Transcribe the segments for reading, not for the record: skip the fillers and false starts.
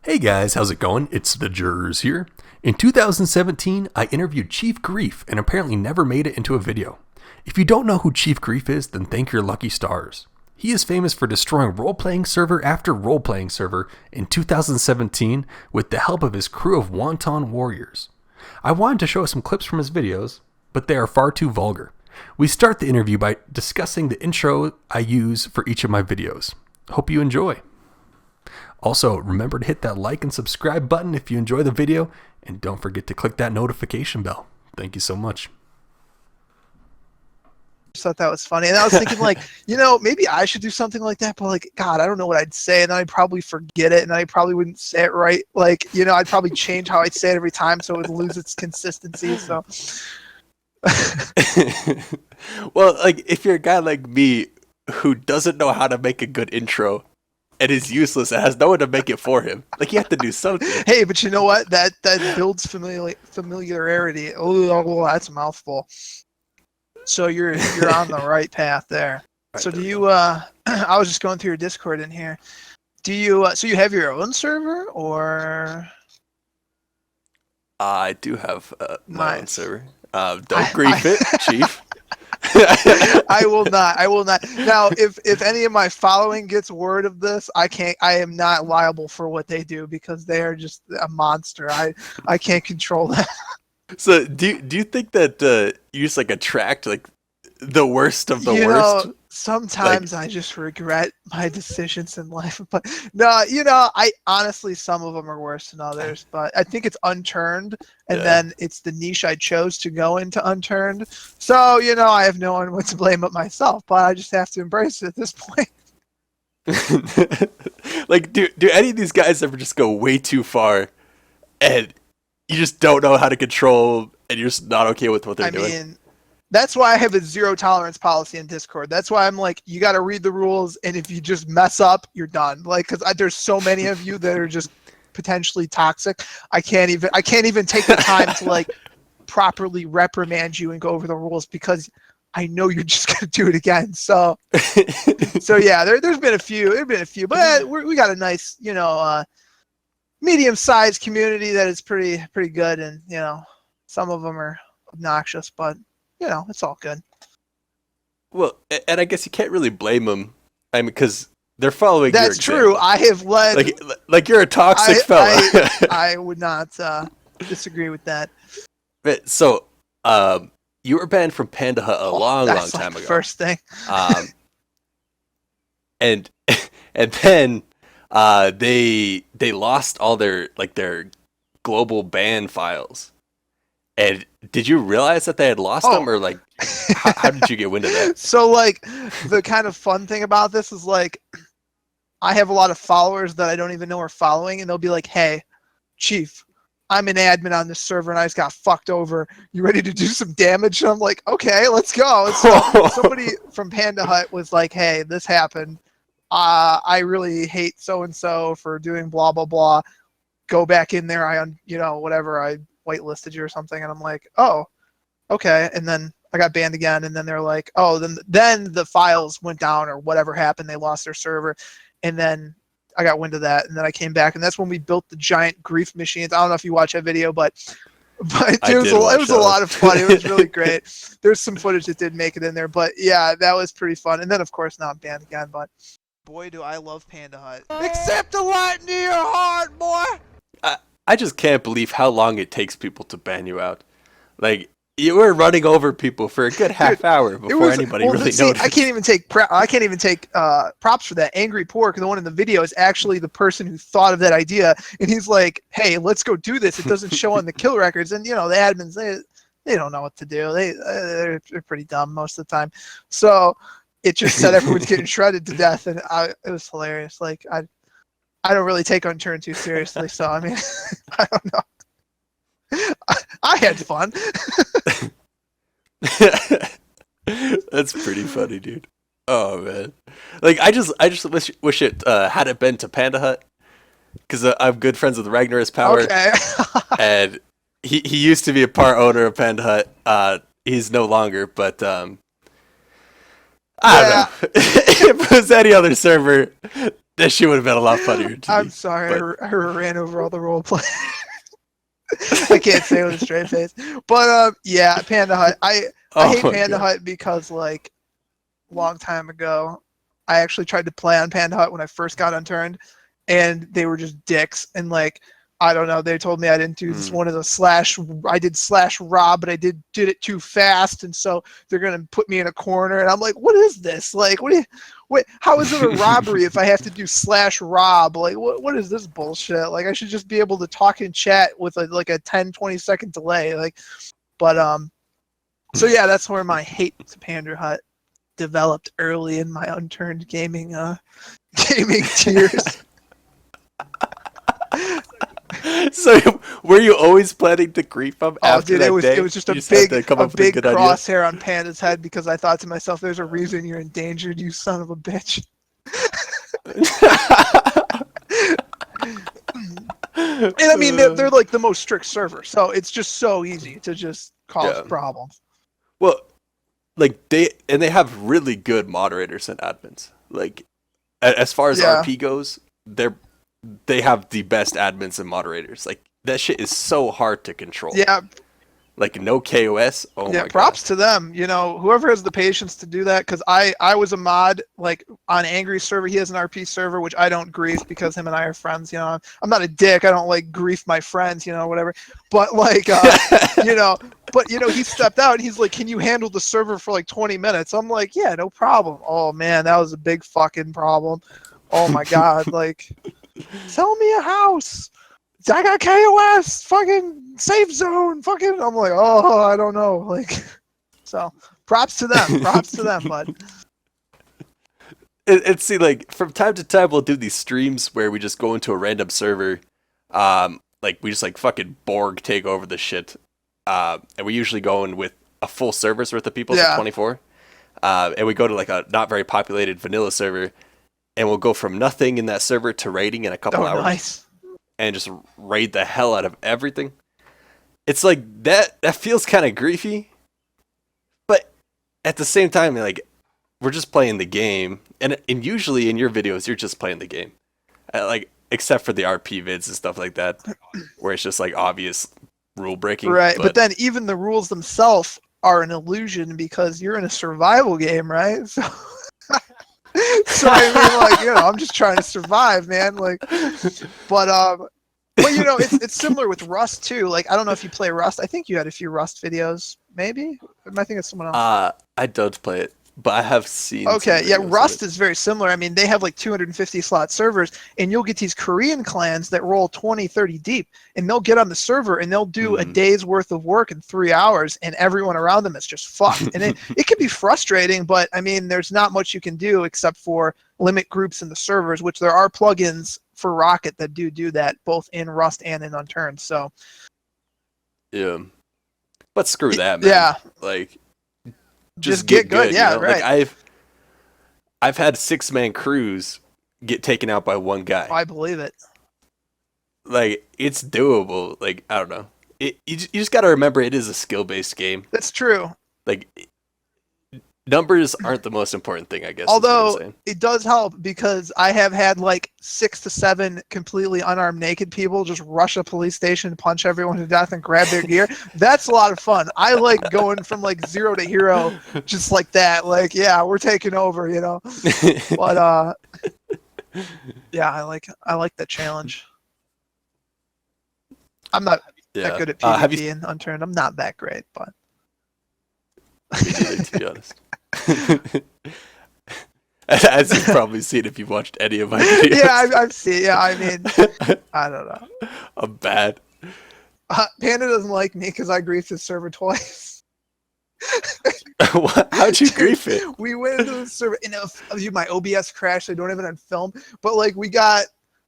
Hey guys, how's it going? It's the Jurors here. In 2017, I interviewed Chief Grief and apparently never made it into a video. If you don't know who Chief Grief is, then thank your lucky stars. He is famous for destroying role-playing server after role-playing server in 2017 with the help of his crew of wanton warriors. I wanted to show some clips from his videos, but they are far too vulgar. We start the interview by discussing the intro I use for each of my videos. Hope you enjoy. Also, remember to hit that like and subscribe button if you enjoy the video, and don't forget to click that notification bell. Thank you so much. Just thought that was funny, and I was thinking, like, maybe I should do something like that, but like, God, I don't know what I'd say, and then I'd probably forget it, and I probably wouldn't say it right. Like, I'd probably change how I'd say it every time, so it would lose its consistency. So, well, like, if you're a guy like me who doesn't know how to make a good intro and is useless and has no one to make it for him, like, you have to do something. Hey, but you know what? That builds familiarity. Oh, that's a mouthful. So you're on the right path there. So do you? I was just going through your Discord in here. Do you? So you have your own server, or? I do have my own Nice. server. Don't grief it, Chief. I will not. Now, if any of my following gets word of this, I am not liable for what they do because they are just a monster. I can't control that. So do you think that you just like attract like the worst of the worst? Sometimes I just regret my decisions in life, but no, I honestly, some of them are worse than others, but I think it's Unturned, and then it's the niche I chose to go into Unturned. So, I have no one to blame but myself, but I just have to embrace it at this point. Like, do any of these guys ever just go way too far, and you just don't know how to control, and you're just not okay with what they're doing? I mean, that's why I have a zero tolerance policy in Discord. That's why I'm like, you got to read the rules, and if you just mess up, you're done. Like, because there's so many of you that are just potentially toxic. I can't even take the time to like properly reprimand you and go over the rules because I know you're just gonna do it again. So yeah, there's been a few. But we got a nice, medium-sized community that is pretty good, and some of them are obnoxious, but it's all good. Well, and I guess you can't really blame them. I mean, because they're following your That's example. true. I have led. Like you're a toxic fella. I would not disagree with that. But so, you were banned from Panda Hut a long time ago. First thing. And then they lost all their global ban files. And did you realize that they had lost them, or like, how did you get wind of that? So like, the kind of fun thing about this is like, I have a lot of followers that I don't even know are following, and they'll be like, "Hey, Chief, I'm an admin on this server, and I just got fucked over. You ready to do some damage?" And I'm like, "Okay, let's go." So somebody from Panda Hut was like, "Hey, this happened. I really hate so and so for doing blah blah blah. Go back in there. Whatever I whitelisted you or something." And I'm like, "Oh, okay." And then I got banned again, and then they're like, "Oh, then the files went down or whatever happened. They lost their server." And then I got wind of that, and then I came back, and that's when we built the giant grief machines. I don't know if you watch that video, but it was a lot of fun. It was really great. There's some footage that did make it in there, but yeah, that was pretty fun. And then of course now I'm banned again, but boy, do I love Panda Hut. Accept the light into your heart, boy. I just can't believe how long it takes people to ban you out. Like, you were running over people for a good half hour before anybody really noticed. I can't even take props for that. Angry Pork, the one in the video, is actually the person who thought of that idea, and he's like, "Hey, let's go do this." It doesn't show on the kill records, and the admins they don't know what to do. They're pretty dumb most of the time. So it just said everyone's getting shredded to death, and it was hilarious. Like I don't really take Unturned too seriously, so I mean, I don't know. I had fun. That's pretty funny, dude. Oh man, like I just wish it hadn't been to Panda Hut, because I'm good friends with Ragnar's Power, Okay. and he used to be a part owner of Panda Hut. He's no longer, but I don't know. If it was any other server, That shit would have been a lot funnier to I'm me. sorry, But I ran over all the role play. I can't say it with a straight face. But yeah, Panda Hut. I hate my Panda God. Hut because like a long time ago, I actually tried to play on Panda Hut when I first got Unturned, and they were just dicks. And like I don't know, they told me I didn't do this one of the slash. I did slash rob, but I did it too fast, and so they're gonna put me in a corner. And I'm like, what is this? Like, what? How is it a robbery if I have to do slash rob? Like, what is this bullshit? Like, I should just be able to talk and chat with like a 10-20 second delay. Like, but so yeah, that's where my hate to Panda Hut developed early in my Unturned gaming tiers. So were you always planning to grief him Oh, after dude, that day? it was just You just had to come a up with a big good idea. crosshair on Panda's head because I thought to myself, "There's a reason you're endangered, you son of a bitch." And I mean, they're like the most strict server, so it's just so easy to just cause Yeah. problems. Well, like they have really good moderators and admins. Like as far as Yeah. RP goes, they have the best admins and moderators. Like that shit is so hard to control. Yeah, Like no KOS. Oh yeah, my props god. to them. You know, whoever has the patience to do that, because I was a mod like on Angry server. He has an RP server, which I don't grief because him and I are friends. You know, I'm not a dick. I don't like grief my friends. You know, whatever. But like, you know, he stepped out and he's like, "Can you handle the server for like 20 minutes?" I'm like, "Yeah, no problem." Oh man, that was a big fucking problem. Oh my god, like, sell me a house. I got KOS, fucking safe zone, fucking. I'm like, oh, I don't know, like, so props to them, bud. And see, like from time to time, we'll do these streams where we just go into a random server, like we just like fucking Borg take over the shit, and we usually go in with a full server's worth of people, so Yeah. 24, and we go to like a not very populated vanilla server, and we'll go from nothing in that server to raiding in a couple hours. Nice. And just raid the hell out of everything. It's like that feels kind of griefy, but at the same time, like we're just playing the game, and usually in your videos you're just playing the game, like except for the RP vids and stuff like that, where it's just like obvious rule breaking. Right, but then even the rules themselves are an illusion because you're in a survival game, right? So, so I mean, like, you know, I'm just trying to survive, man. Like, but you know, it's similar with Rust too. Like, I don't know if you play Rust. I think you had a few Rust videos, maybe. I think it's someone else. I don't play it, but I have seen. Okay, yeah, Rust is very similar. I mean, they have like 250 slot servers, and you'll get these Korean clans that roll 20, 30 deep, and they'll get on the server and they'll do a day's worth of work in 3 hours, and everyone around them is just fucked. And it can be frustrating, but I mean, there's not much you can do except for limit groups in the servers, which there are plugins for Rocket that do that, both in Rust and in Unturned. So, yeah, but screw that, man. Yeah, like. Just get good, yeah, you know? right. Like I've had 6-man crews get taken out by one guy. I believe it. Like it's doable. Like I don't know. You just got to remember it is a skill-based game. That's true. Like numbers aren't the most important thing, I guess. Although it does help because I have had like 6 to 7 completely unarmed naked people just rush a police station, punch everyone to death, and grab their gear. That's a lot of fun. I like going from like 0 to hero just like that. Like, yeah, we're taking over, you know. But yeah, I like that challenge. I'm not that good at PvP and Unturned. I'm not that great, but to be honest. As you've probably seen if you've watched any of my videos. Yeah, I've seen. Yeah, I mean, I don't know. I'm bad. Panda doesn't like me because I griefed his server twice. How'd you grief it? We went into the server, and my OBS crashed. I don't have it on film, but like we got,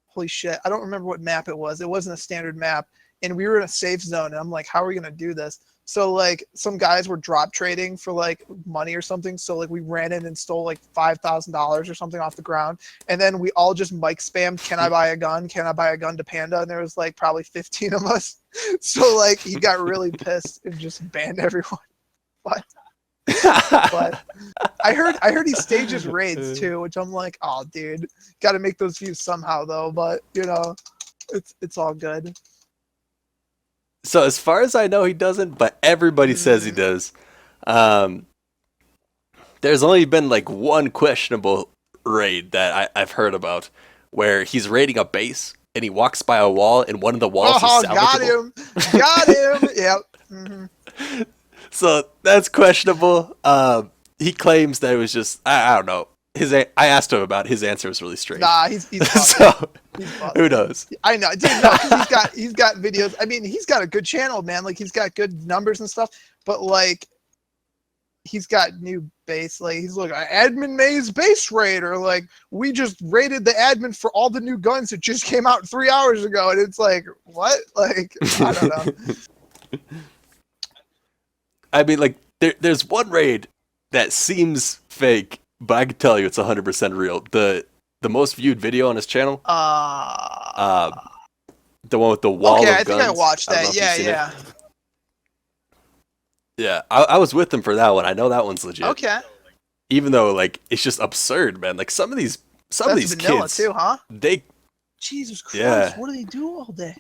holy shit, I don't remember what map it was. It wasn't a standard map, and we were in a safe zone. And I'm like, how are we gonna do this? So like some guys were drop trading for like money or something. So like we ran in and stole like $5,000 or something off the ground. And then we all just mic spammed, "Can I buy a gun? Can I buy a gun?" to Panda. And there was like probably 15 of us. So like he got really pissed and just banned everyone. But But I heard he stages raids too, which I'm like, oh, dude, got to make those views somehow though. But you know, it's all good. So as far as I know, he doesn't, but everybody says he does. Um, there's only been like one questionable raid that I've heard about, where he's raiding a base and he walks by a wall and one of the walls is salvageable. Got him. Yep. Mm-hmm. So that's questionable. He claims that it was just I don't know. I asked him about it. His answer was really strange. Nah, he's so who knows? I know, dude. No, 'cause he's got videos. I mean, he's got a good channel, man. Like he's got good numbers and stuff. But like, he's got new base. Like he's like admin May's base raid, or like we just raided the admin for all the new guns that just came out 3 hours ago, and it's like what? Like I don't know. I mean, like there's one raid that seems fake, but I can tell you it's 100% real. The most viewed video on his channel. The one with the wall of guns. Okay, I think I watched that. Yeah. Yeah, I was with him for that one. I know that one's legit. Okay. Even though like it's just absurd, man. Like some of these vanilla kids too, huh? They Jesus Christ, yeah. What do they do all day?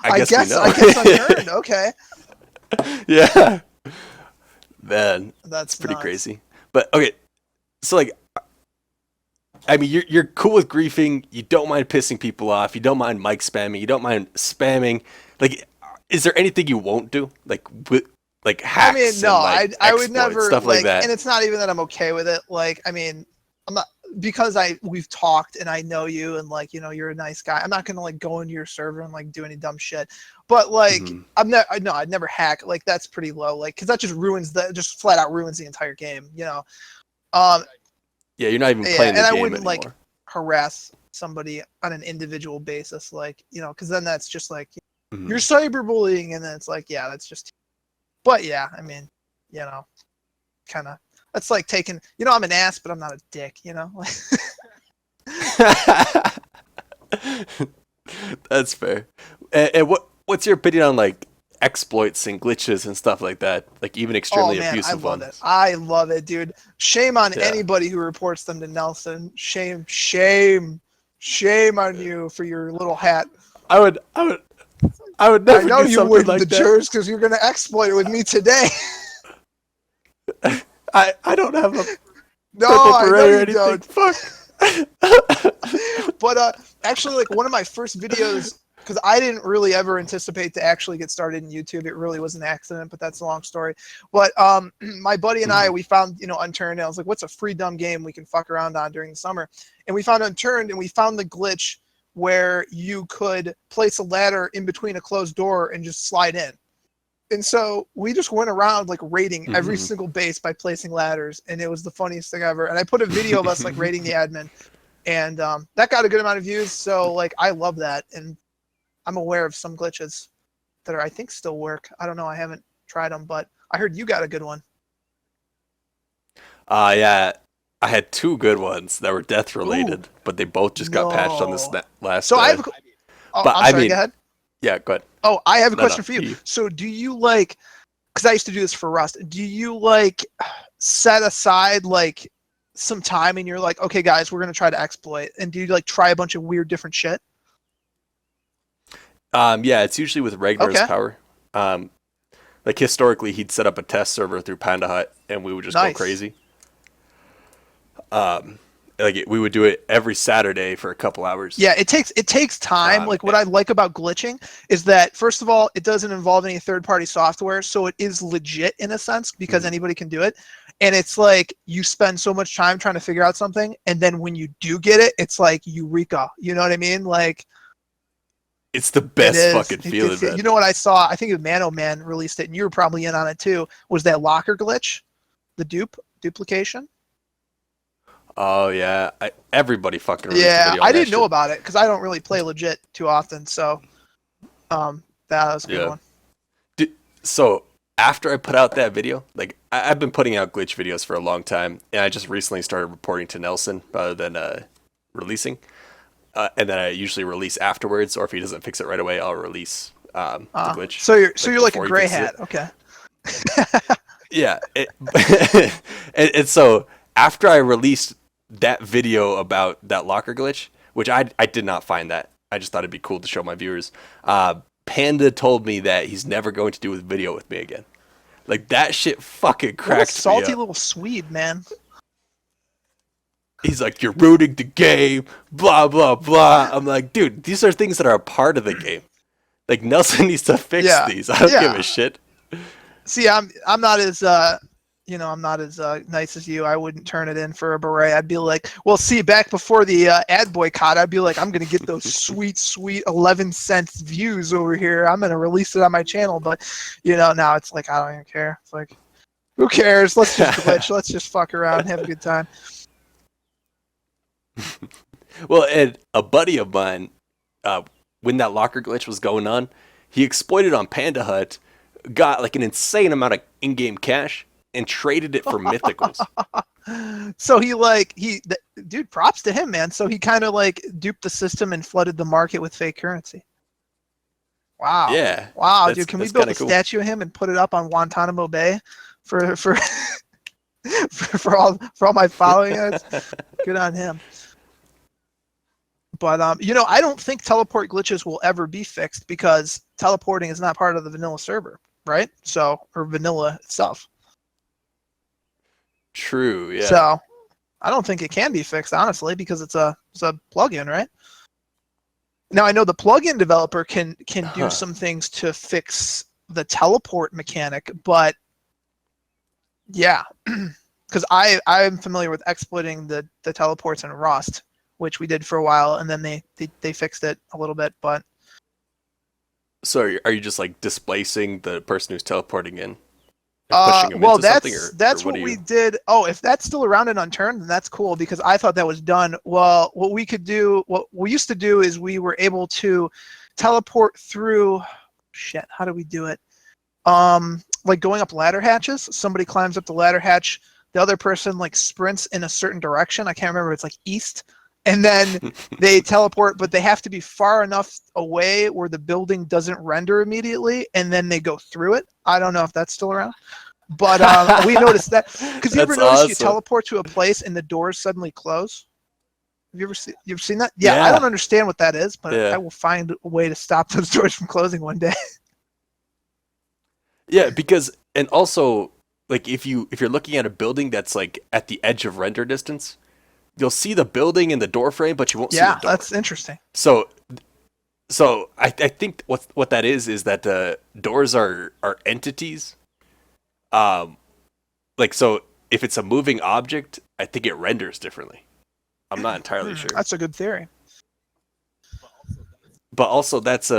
I guess we know. I guess Unturned. Okay. Yeah. Man, that's pretty nuts. crazy. But okay, so like, I mean, you're cool with griefing. You don't mind pissing people off. You don't mind mic spamming. You don't mind spamming. Like, is there anything you won't do? Like with like hacks? I mean, no, and, like, I would never stuff like that. And it's not even that I'm okay with it. Like, I mean, I'm not, because we've talked and I know you and like, you know, you're a nice guy. I'm not gonna like go into your server and like do any dumb shit. But like, I'd never hack. Like that's pretty low. Like, because that just flat out ruins the entire game. You know. Yeah, you're not even playing the game and I wouldn't anymore. like harass somebody on an individual basis, like you know, because then that's just like you're cyberbullying, and then it's like, yeah, that's just. But yeah, I mean, you know, kind of. That's like taking, you know, I'm an ass, but I'm not a dick, you know? That's fair. And what's your opinion on like exploits and glitches and stuff like that? Like even extremely abusive ones. I love it, dude. Shame on anybody who reports them to Nelson. Shame on you for your little hat. I would never. I know do you something wouldn't, like the that. jurors, because you're gonna exploit it with me today. I don't have a no, purple beret I know or you anything. don't. Fuck. But actually, like one of my first videos, because I didn't really ever anticipate to actually get started in YouTube. It really was an accident, but that's a long story. But my buddy and I, we found, you know, Unturned. And I was like, what's a free dumb game we can fuck around on during the summer? And we found Unturned, and we found the glitch where you could place a ladder in between a closed door and just slide in. And so we just went around like raiding every single base by placing ladders, and it was the funniest thing ever. And I put a video of us like raiding the admin, and that got a good amount of views. So like I love that, and I'm aware of some glitches that I think still work. I don't know. I haven't tried them, but I heard you got a good one. Yeah. I had two good ones that were death related, but they both just got patched on this last. So I have. I'm sorry. Go ahead. Yeah, go ahead. Oh, I have a question for you. So do you like, because I used to do this for Rust, do you like set aside like some time and you're like, okay guys, we're going to try to exploit, and do you like try a bunch of weird different shit? Yeah, it's usually with Ragnar's power. Like historically he'd set up a test server through Panda Hut and we would just go crazy. We would do it every Saturday for a couple hours. Yeah, it takes time. Like what I like about glitching is that first of all, it doesn't involve any third-party software, so it is legit in a sense because anybody can do it. And it's like you spend so much time trying to figure out something, and then when you do get it, it's like eureka. You know what I mean? Like it's the best fucking feeling. You know what I saw? I think Mano Man released it, and you were probably in on it too. Was that locker glitch, the duplication? Oh yeah, everybody fucking. I didn't know about it because I don't really play legit too often. So, that was a good one. So after I put out that video, like I've been putting out glitch videos for a long time, and I just recently started reporting to Nelson rather than releasing. And then I usually release afterwards, or if he doesn't fix it right away, I'll release the glitch. So you're like a gray hat, okay? Yeah. And so after I released that video about that locker glitch, which I did not find that. I just thought it'd be cool to show my viewers. Panda told me that he's never going to do a video with me again. Like that shit fucking What a cracked me salty up. little Swede, man. He's like, you're ruining the game, blah blah blah. I'm like, dude, these are things that are a part of the game. Like Nelson needs to fix Yeah, these. I don't give yeah. a shit. See, I'm not as I'm not as nice as you. I wouldn't turn it in for a beret. I'd be like, well, see, back before the ad boycott, I'd be like, I'm gonna get those sweet 11 cents views over here. I'm gonna release it on my channel. But now it's like I don't even care. It's like, who cares? Let's just glitch. Let's just fuck around and have a good time. Well, and a buddy of mine, when that locker glitch was going on, he exploited on Panda Hut, got like an insane amount of in-game cash, and traded it for mythicals. So dude, props to him, man. So he kind of like duped the system and flooded the market with fake currency. Wow. Yeah. Wow, dude. Can we build a cool. statue of him and put it up on Guantanamo Bay for for all my following? Good on him. But I don't think teleport glitches will ever be fixed because teleporting is not part of the vanilla server, right? So, or vanilla itself. True, yeah. So, I don't think it can be fixed, honestly, because it's a plugin, right? Now, I know the plugin developer can do some things to fix the teleport mechanic, but yeah, because I'm familiar with exploiting the teleports in Rust, which we did for a while, and then they fixed it a little bit, but... So are you just like displacing the person who's teleporting in? Pushing him into something, that's what we did. Oh, if that's still around in Unturned, then that's cool, because I thought that was done. Well, what we used to do is we were able to teleport through... Shit, how do we do it? Like going up ladder hatches. Somebody climbs up the ladder hatch, the other person like sprints in a certain direction. I can't remember, it's like east. And then they teleport, but they have to be far enough away where the building doesn't render immediately, and then they go through it. I don't know if that's still around, but we noticed that. Because you ever notice you teleport to a place and the doors suddenly close? Have you ever seen that? Yeah, I don't understand what that is, but I will find a way to stop those doors from closing one day. Yeah, because, and also, like if you're looking at a building that's like at the edge of render distance, you'll see the building and the door frame, but you won't see the door. Yeah, that's interesting. So I think what that is that the doors are entities. Like, so if it's a moving object, I think it renders differently. I'm not entirely sure. That's a good theory. But also that's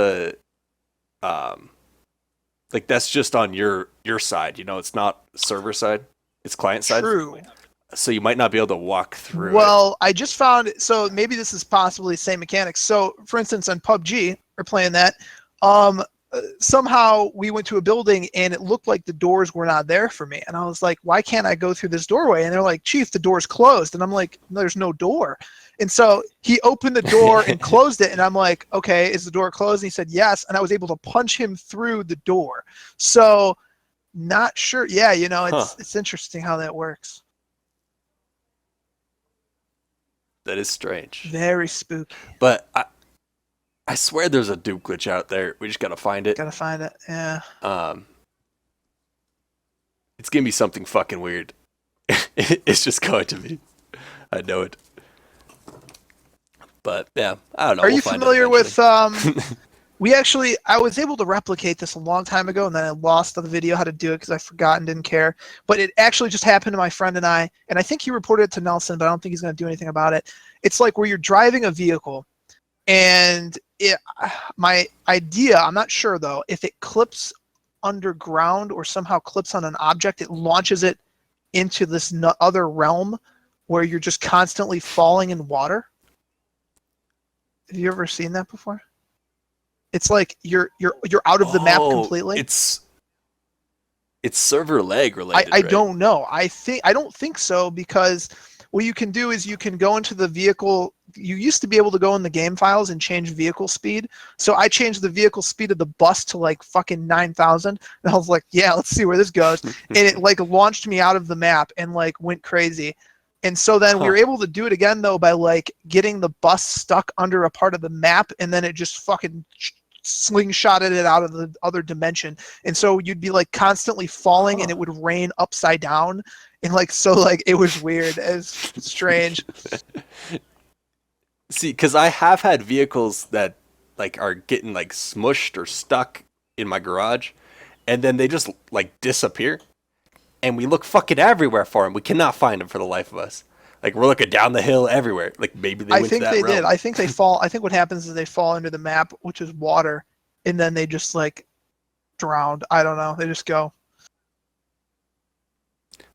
like that's just on your side, it's not server side, it's client side. True. So you might not be able to walk through Well, I just found, so maybe this is possibly the same mechanics. So, for instance, on PUBG, we're playing that. Somehow we went to a building and it looked like the doors were not there for me. And I was like, why can't I go through this doorway? And they're like, Chief, the door's closed. And I'm like, no, there's no door. And so he opened the door and closed it. And I'm like, okay, is the door closed? And he said, yes. And I was able to punch him through the door. So, not sure. Yeah, it's interesting how that works. That is strange. Very spooky. But I swear there's a dupe glitch out there. We just gotta find it. Gotta find it, yeah. It's gonna be something fucking weird. It's just going to be. I know it. But yeah, I don't know. Are you familiar with I was able to replicate this a long time ago, and then I lost the video how to do it because I forgot and didn't care. But it actually just happened to my friend and I think he reported it to Nelson, but I don't think he's going to do anything about it. It's like where you're driving a vehicle, and my idea, I'm not sure though, if it clips underground or somehow clips on an object, it launches it into this other realm where you're just constantly falling in water. Have you ever seen that before? It's like you're out of the map completely. It's server lag related. I don't know. I don't think so, because what you can do is you can go into the vehicle. You used to be able to go in the game files and change vehicle speed. So I changed the vehicle speed of the bus to like fucking 9,000. And I was like, yeah, let's see where this goes. And it like launched me out of the map and like went crazy. And so then we were able to do it again though by like getting the bus stuck under a part of the map, and then it just fucking slingshotted it out of the other dimension. And so you'd be like constantly falling and it would rain upside down. And like, so like it was weird. It was strange. See, because I have had vehicles that like are getting like smushed or stuck in my garage, and then they just like disappear, and we look fucking everywhere for them. We cannot find them for the life of us. Like we're looking down the hill everywhere. Like maybe they went to that realm. Did. I think they fall. I think what happens is they fall into the map, which is water, and then they just like drowned. I don't know. They just go.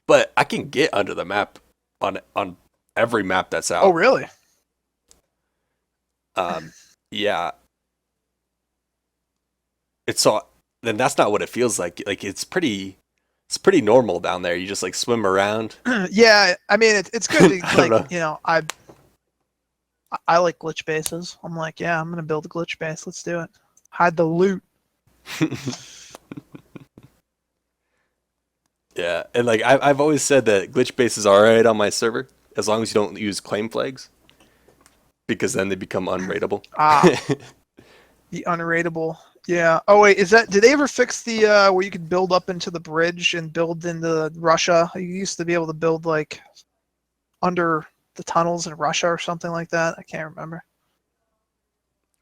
But I can get under the map on every map that's out. Oh really? Yeah. It's so then that's not what it feels like. Like it's pretty normal down there. You just like swim around. Yeah, I mean it's good to I don't like, know. you know, I like glitch bases. I'm like, yeah, I'm gonna build a glitch base. Let's do it. Hide the loot. Yeah, and like I've always said that glitch bases are alright on my server as long as you don't use claim flags, because then they become unrateable. The unrateable. Yeah. Oh wait, did they ever fix the where you could build up into the bridge and build into Russia? You used to be able to build like under the tunnels in Russia or something like that. I can't remember.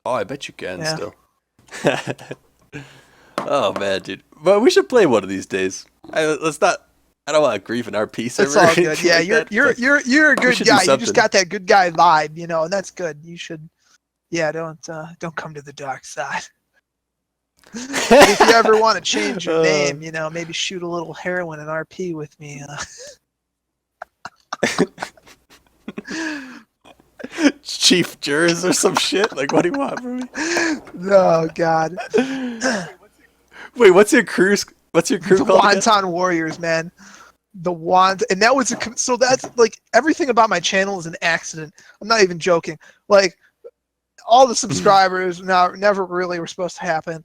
Oh, I bet you can still. Oh man, dude. But we should play one of these days. I don't want grief in our PC server. It's all good. Yeah, you're a good guy. You just got that good guy vibe, you know, and that's good. You should. Yeah, don't come to the dark side. If you ever want to change your name, you know, maybe shoot a little heroin in RP with me. Chief Jurors or some shit? Like, what do you want from me? Oh God. Wait, what's your crew The called again? Wonton Warriors, man. And that was so that's like everything about my channel is an accident. I'm not even joking. Like all the subscribers never really were supposed to happen.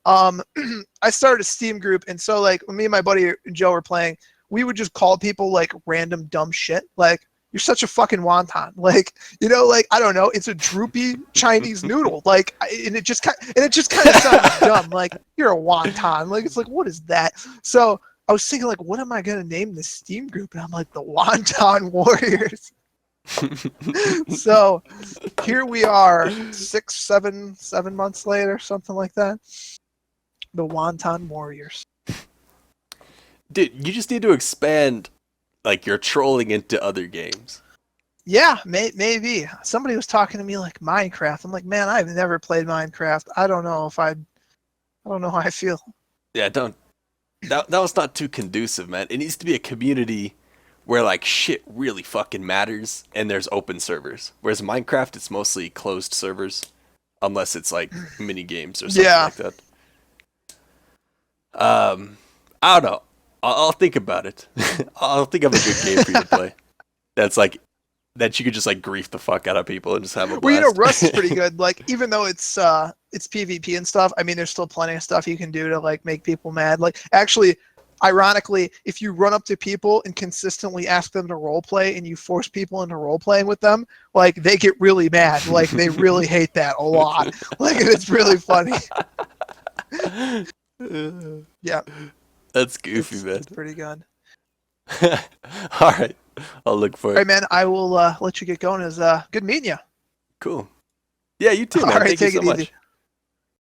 I started a Steam group, and so like when me and my buddy Joe were playing, we would just call people like random dumb shit. Like, you're such a fucking wonton. Like, you know, like, I don't know, it's a droopy Chinese noodle. Like, and it just kind of sounds dumb. Like, you're a wonton. Like, it's like, what is that? So I was thinking, like, what am I gonna name this Steam group? And I'm like, the Wonton Warriors. So here we are, 7 months later, something like that. The Wonton Warriors. Dude, you just need to expand like your trolling into other games. Yeah, maybe. Somebody was talking to me like Minecraft. I'm like, man, I've never played Minecraft. I don't know how I feel. Yeah, that was not too conducive, man. It needs to be a community where like shit really fucking matters and there's open servers. Whereas Minecraft, it's mostly closed servers, unless it's like mini games or something like that. I don't know. I'll think about it. I'll think of a good game for you to play. That's like that you could just like grief the fuck out of people and just have a blast. Well, you know, Rust is pretty good. Like, even though it's PvP and stuff, I mean, there's still plenty of stuff you can do to like make people mad. Like, actually, ironically, if you run up to people and consistently ask them to roleplay and you force people into roleplaying with them, like, they get really mad. Like, they really hate that a lot. Like, it's really funny. Yeah. That's goofy, man. It's pretty good. All right. I'll look for it. All right, man. I will let you get going. It was good meeting you. Cool. Yeah, you too, man. All right, Thank you take so it much. easy.